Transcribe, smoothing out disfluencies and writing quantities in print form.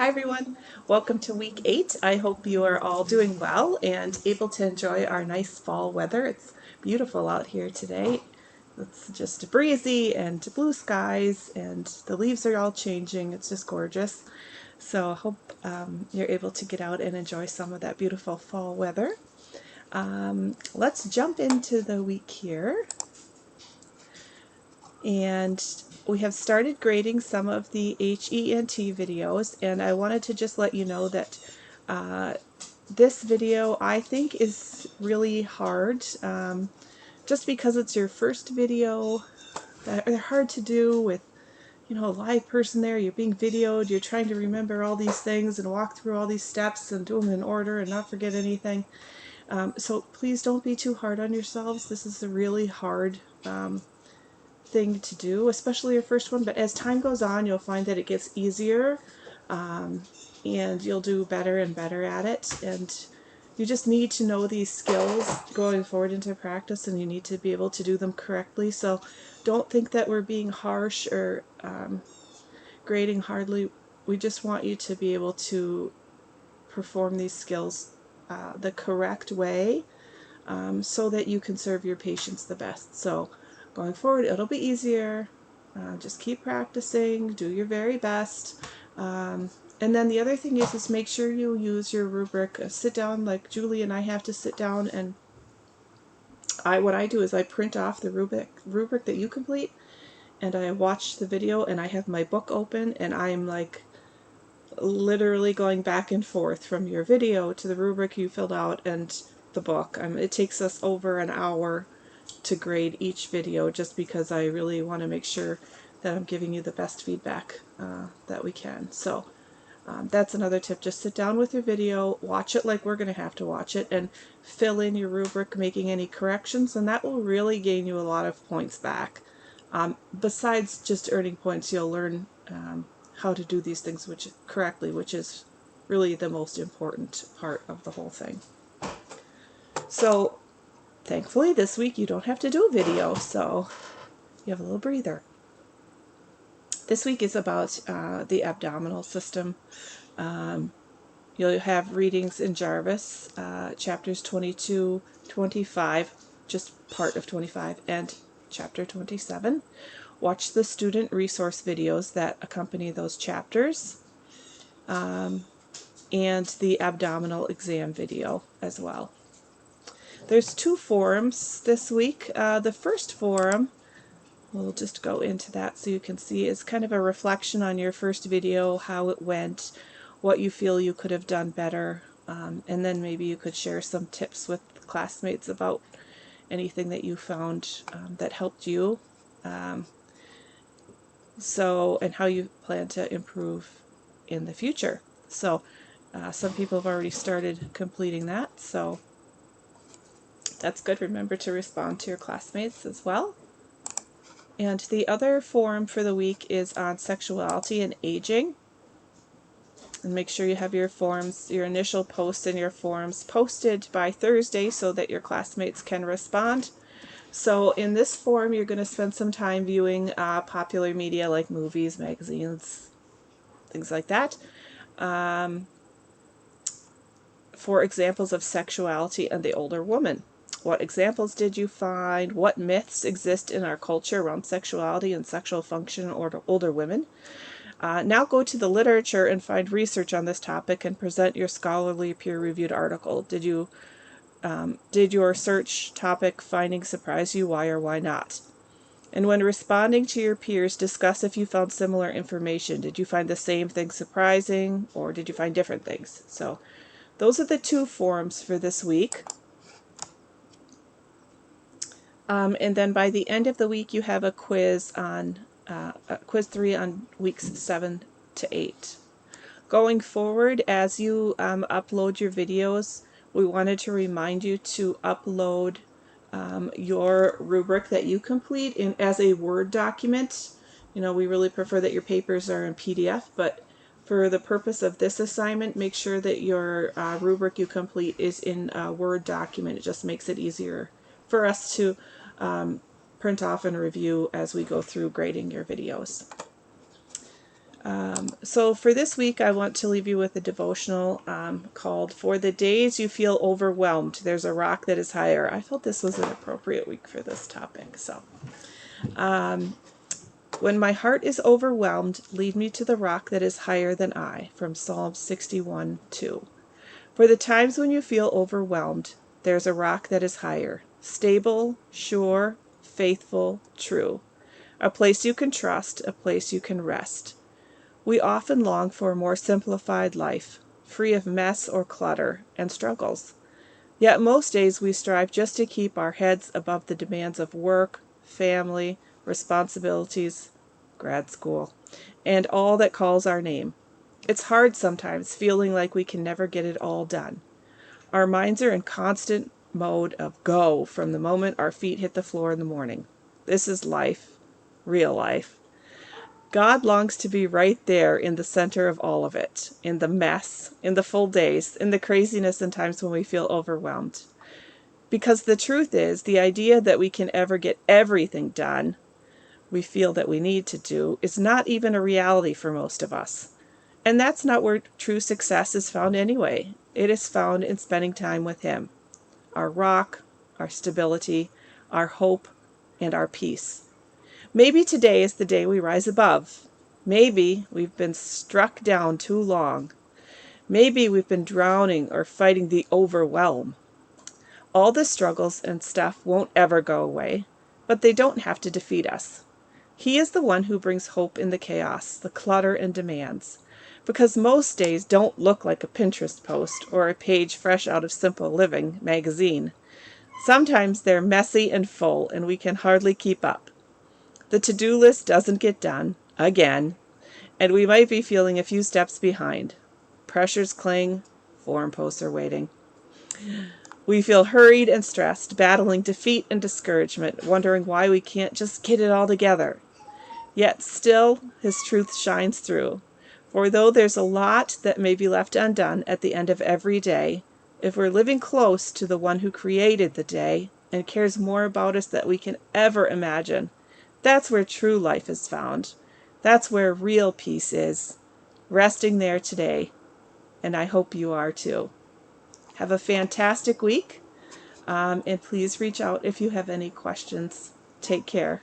Hi everyone, welcome to week 8. I hope you are all doing well and able to enjoy our nice fall weather. It's beautiful out here today. It's just breezy and blue skies and the leaves are all changing. It's just gorgeous. So I hope you're able to get out and enjoy some of that beautiful fall weather. Let's jump into the week here. And we have started grading some of the HENT videos, and I wanted to just let you know that this video I think is really hard, just because it's your first video. They're hard to do with, a live person there. You're being videoed, you're trying to remember all these things and walk through all these steps and do them in order and not forget anything. So please don't be too hard on yourselves. This is a really hard thing to do, especially your first one, but as time goes on you'll find that it gets easier, and you'll do better and better at it, and you just need to know these skills going forward into practice, and you need to be able to do them correctly. So don't think that we're being harsh or grading hardly. We just want you to be able to perform these skills the correct way, so that you can serve your patients the best. So going forward, it'll be easier. Just keep practicing, do your very best. And then the other thing is make sure you use your rubric. Sit down, like Julie and I have to sit down, and what I do is I print off the rubric that you complete, and I watch the video, and I have my book open, and I'm like literally going back and forth from your video to the rubric you filled out and the book. It takes us over an hour to grade each video, just because I really want to make sure that I'm giving you the best feedback that we can. So that's another tip. Just sit down with your video, watch it like we're going to have to watch it, and fill in your rubric, making any corrections, and that will really gain you a lot of points back. Besides just earning points, you'll learn how to do these things correctly, which is really the most important part of the whole thing. So thankfully this week you don't have to do a video, so you have a little breather. This week is about the abdominal system. You'll have readings in Jarvis, chapters 22, 25, just part of 25, and chapter 27. Watch the student resource videos that accompany those chapters, and the abdominal exam video as well. There's 2 forums this week. The first forum, we'll just go into that so you can see, is kind of a reflection on your first video, how it went, what you feel you could have done better, and then maybe you could share some tips with classmates about anything that you found that helped you, and how you plan to improve in the future. So some people have already started completing that, so that's good. Remember to respond to your classmates as well. And the other forum for the week is on sexuality and aging. And make sure you have your forms, your initial post and your forms posted by Thursday so that your classmates can respond. So in this forum, you're going to spend some time viewing popular media like movies, magazines, things like that, for examples of sexuality and the older woman. What examples did you find? What myths exist in our culture around sexuality and sexual function in older women? Now go to the literature and find research on this topic and present your scholarly peer-reviewed article. Did your search topic finding surprise you? Why or why not? And when responding to your peers, discuss if you found similar information. Did you find the same thing surprising, or did you find different things? So those are the 2 forums for this week. And then by the end of the week, you have a quiz on quiz 3 on weeks 7 to 8. Going forward, as you upload your videos, we wanted to remind you to upload your rubric that you complete as a Word document. We really prefer that your papers are in PDF, but for the purpose of this assignment, make sure that your rubric you complete is in a Word document. It just makes it easier for us to print off and review as we go through grading your videos. So for this week, I want to leave you with a devotional called "For the Days You Feel Overwhelmed, There's a Rock That Is Higher." I felt this was an appropriate week for this topic. So, when my heart is overwhelmed, lead me to the rock that is higher than I, from Psalm 61:2. For the times when you feel overwhelmed, there's a rock that is higher, stable, sure, faithful, true. A place you can trust, a place you can rest. We often long for a more simplified life, free of mess or clutter and struggles. Yet most days we strive just to keep our heads above the demands of work, family, responsibilities, grad school, and all that calls our name. It's hard sometimes, feeling like we can never get it all done. Our minds are in constant mode of go from the moment our feet hit the floor in the morning. This is life, real life. God longs to be right there in the center of all of it, in the mess, in the full days, in the craziness and times when we feel overwhelmed. Because the truth is, the idea that we can ever get everything done we feel that we need to do is not even a reality for most of us. And that's not where true success is found anyway. It is found in spending time with Him, our rock, our stability, our hope, and our peace. Maybe today is the day we rise above. Maybe we've been struck down too long. Maybe we've been drowning or fighting the overwhelm. All the struggles and stuff won't ever go away, but they don't have to defeat us. He is the one who brings hope in the chaos, the clutter and demands. Because most days don't look like a Pinterest post or a page fresh out of Simple Living magazine. Sometimes they're messy and full, and we can hardly keep up. The to-do list doesn't get done, again, and we might be feeling a few steps behind. Pressures cling, forum posts are waiting. We feel hurried and stressed, battling defeat and discouragement, wondering why we can't just get it all together. Yet still, His truth shines through. For though there's a lot that may be left undone at the end of every day, if we're living close to the one who created the day and cares more about us than we can ever imagine, that's where true life is found. That's where real peace is. Resting there today. And I hope you are too. Have a fantastic week. And please reach out if you have any questions. Take care.